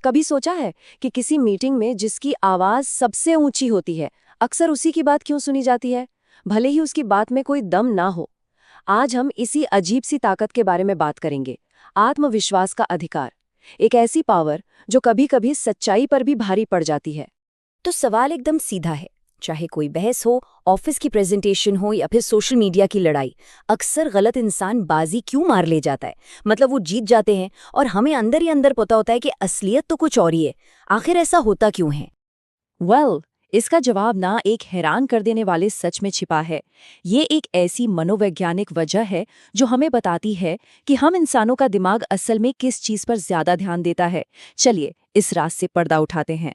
कभी सोचा है कि किसी मीटिंग में जिसकी आवाज सबसे ऊंची होती है, अक्सर उसी की बात क्यों सुनी जाती है, भले ही उसकी बात में कोई दम ना हो। आज हम इसी अजीब सी ताकत के बारे में बात करेंगे। आत्मविश्वास का अधिकार, एक ऐसी पावर जो कभी-कभी सच्चाई पर भी भारी पड़ जाती है। तो सवाल एकदम सीधा है। चाहे कोई बहस हो, ऑफिस की प्रेजेंटेशन हो या फिर सोशल मीडिया की लड़ाई, अक्सर गलत इंसान बाजी क्यों मार ले जाता है। मतलब वो जीत जाते हैं और हमें अंदर ही अंदर पता होता है कि असलियत तो कुछ और ही है। आखिर ऐसा होता क्यों है? इसका जवाब ना एक हैरान कर देने वाले सच में छिपा है। ये एक ऐसी मनोवैज्ञानिक वजह है जो हमें बताती है कि हम इंसानों का दिमाग असल में किस चीज पर ज्यादा ध्यान देता है। चलिए इस राज से पर्दा उठाते हैं।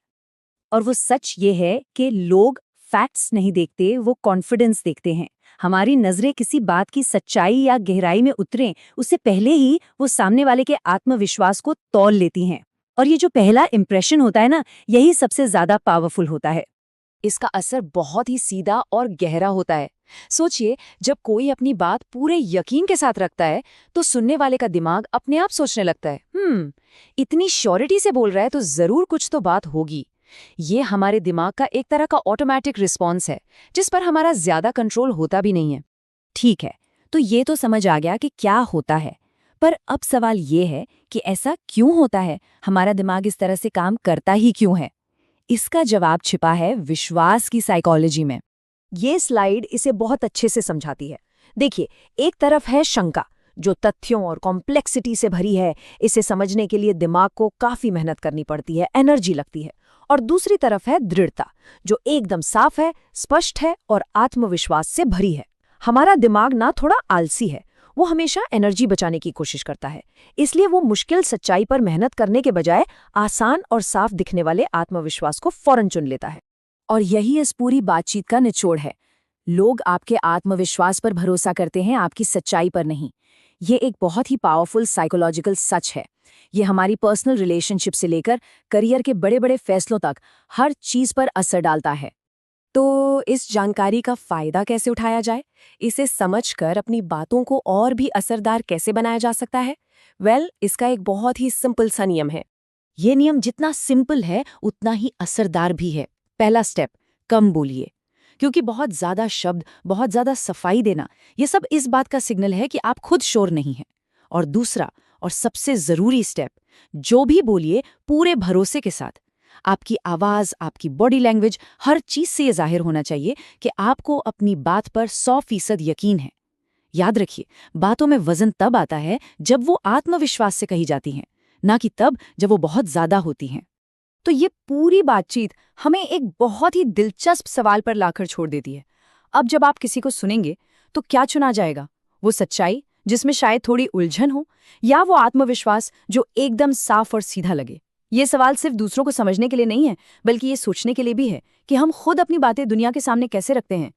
और वो सच ये है कि लोग फैक्ट्स नहीं देखते, वो कॉन्फिडेंस देखते हैं। हमारी नजरें किसी बात की सच्चाई या गहराई में उतरें उससे पहले ही वो सामने वाले के आत्मविश्वास को तौल लेती हैं। और ये जो पहला इंप्रेशन होता है ना, यही सबसे ज्यादा पावरफुल होता है। इसका असर बहुत ही सीधा और गहरा होता है। सोचिए, जब कोई अपनी बात पूरे यकीन के साथ रखता है तो सुनने वाले का दिमाग अपने आप सोचने लगता है, इतनी श्योरिटी से बोल रहा है तो जरूर कुछ तो बात होगी। ये हमारे दिमाग का एक तरह का ऑटोमेटिक रिस्पॉन्स है, जिस पर हमारा ज्यादा कंट्रोल होता भी नहीं है। ठीक है, तो ये तो समझ आ गया कि क्या होता है। पर अब सवाल ये है कि ऐसा क्यों होता है, हमारा दिमाग इस तरह से काम करता ही क्यों है। इसका जवाब छिपा है विश्वास की साइकोलॉजी में। ये स्लाइड इसे बहुत अच्छे से समझाती है। देखिए, एक तरफ है शंका, जो तथ्यों और कॉम्प्लेक्सिटी से भरी है। इसे समझने के लिए दिमाग को काफी मेहनत करनी पड़ती है, एनर्जी लगती है। और दूसरी तरफ है दृढ़ता, जो एकदम साफ है, स्पष्ट है और आत्मविश्वास से भरी है। हमारा दिमाग ना थोड़ा आलसी है, वो हमेशा एनर्जी बचाने की कोशिश करता है। इसलिए वो मुश्किल सच्चाई पर मेहनत करने के बजाय आसान और साफ दिखने वाले आत्मविश्वास को फौरन चुन लेता है। और यही इस पूरी बातचीत का निचोड़ है। लोग आपके आत्मविश्वास पर भरोसा करते हैं, आपकी सच्चाई पर नहीं। ये एक बहुत ही पावरफुल साइकोलॉजिकल सच है। ये हमारी पर्सनल रिलेशनशिप से लेकर करियर के बड़े बड़े फैसलों तक हर चीज पर असर डालता है। तो इस जानकारी का फायदा कैसे उठाया जाए, इसे समझकर अपनी बातों को और भी असरदार कैसे बनाया जा सकता है? इसका एक बहुत ही सिंपल सा नियम है। ये नियम जितना सिंपल है उतना ही असरदार भी है। पहला स्टेप, कम बोलिए। क्योंकि बहुत ज्यादा शब्द, बहुत ज्यादा सफाई देना, ये सब इस बात का सिग्नल है कि आप खुद श्योर नहीं हैं। और दूसरा और सबसे जरूरी स्टेप, जो भी बोलिए पूरे भरोसे के साथ। आपकी आवाज, आपकी बॉडी लैंग्वेज, हर चीज से ये जाहिर होना चाहिए कि आपको अपनी बात पर 100% यकीन है। याद रखिए, बातों में वजन तब आता है जब वो आत्मविश्वास से कही जाती हैं, ना कि तब जब वो बहुत ज्यादा होती हैं। तो ये पूरी बातचीत हमें एक बहुत ही दिलचस्प सवाल पर लाकर छोड़ देती है। अब जब आप किसी को सुनेंगे तो क्या चुना जाएगा? वो सच्चाई जिसमें शायद थोड़ी उलझन हो, या वो आत्मविश्वास जो एकदम साफ और सीधा लगे? ये सवाल सिर्फ दूसरों को समझने के लिए नहीं है, बल्कि ये सोचने के लिए भी है कि हम खुद अपनी बातें दुनिया के सामने कैसे रखते हैं।